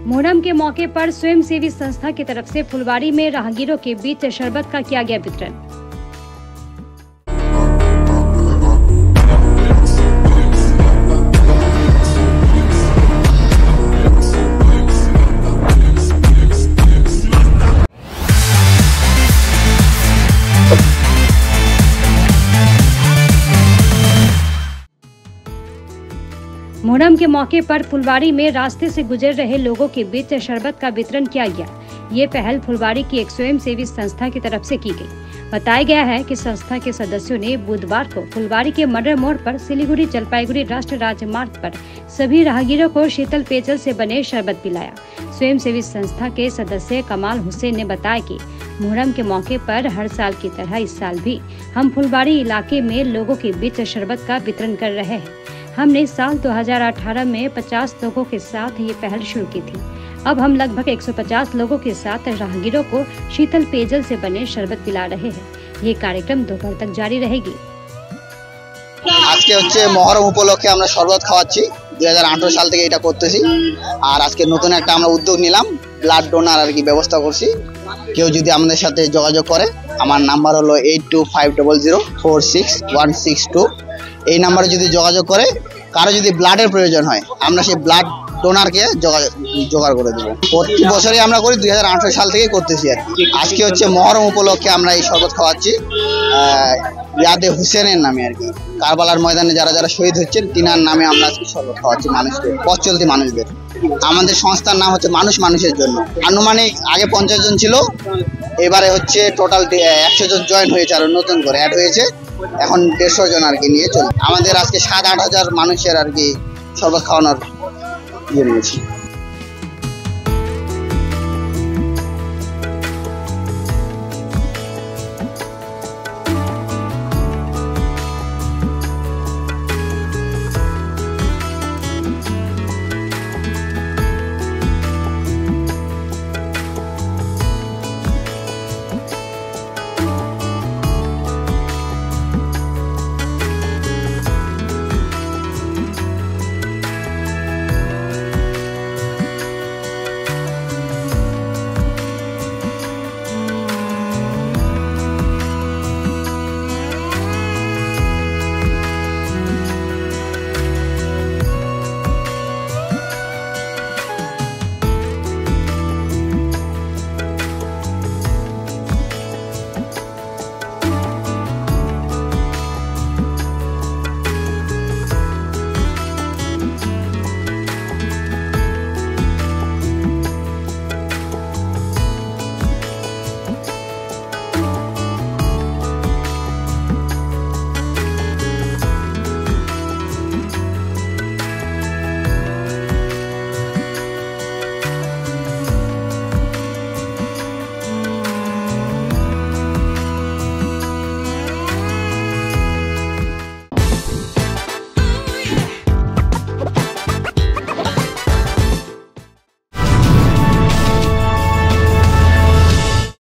मुहर्रम के मौके पर स्वयंसेवी संस्था की तरफ से फुलवारी में राहगीरों के बीच शरबत का किया गया वितरण। मुहर्रम के मौके पर फुलवारी में रास्ते से गुजर रहे लोगों के बीच शरबत का वितरण किया गया। ये पहल फुलवारी की एक स्वयंसेवी संस्था की तरफ से की गई। बताया गया है कि संस्था के सदस्यों ने बुधवार को फुलवारी के मर्डर मोड़ पर सिलीगुड़ी जलपाईगुड़ी राष्ट्रीय राजमार्ग पर सभी राहगीरों को शीतल पेयजल से बने शरबत पिलाया। स्वयंसेवी संस्था के सदस्य कमाल हुसैन ने बताया कि मुहर्रम के मौके पर हर साल की तरह इस साल भी हम फुलवारी इलाके में लोगों के बीच शरबत का वितरण कर रहे हैं। हमने साल 2018 में 50 लोगों के साथ ये पहल शुरू की थी। अब हम लगभग 150 लोगों के साथ राहगीरों को शीतल पेयजल से बने शरबत पिला रहे हैं। ये कार्यक्रम दोपहर तक जारी रहेगी। आज के মহরম উপলক্ষে আমরা শরবত খাওয়াচ্ছি। 2018 সাল থেকে এটা করতেছি। আর আজকে নতুন একটা আমরা উদ্যোগ নিলাম, ব্লাড ডোনার আর কি ব্যবস্থা করছি। কেউ যদি আমাদের সাথে যোগাযোগ করে, আমার নাম্বার হলো 8250046162। এই নাম্বারে যদি যোগাযোগ করে কারো যদি ব্লাডের প্রয়োজন হয় আমরা সেই ব্লাড ডোনারকে জোগাড় করে দেবো। প্রতি বছরই আমরা করি, 2018 সাল থেকেই করতেছি। আর আজকে মহরম উপলক্ষে আমরা এই শরবত খাওয়াচ্ছি ইয়াদে হুসেনের নামে আর কি। কারবালার ময়দানে যারা যারা শহীদ হচ্ছেন তিনার নামে আমরা আজকে শরবত খাওয়াচ্ছি মানুষকে, পথ চলতি মানুষদের। আমাদের সংস্থার নাম হচ্ছে মানুষ মানুষের জন্য। আনুমানিক আগে 50 জন ছিল, এবারে টোটাল 100 জন জয়েন হয়েছে, আর নতুন করে অ্যাড হয়েছে। এখন 150 জন আর কি নিয়ে চলছে। আমাদের আজকে 7-8 হাজার মানুষের আর কি শরবত খাওয়ানোর ইয়ে নিয়েছি।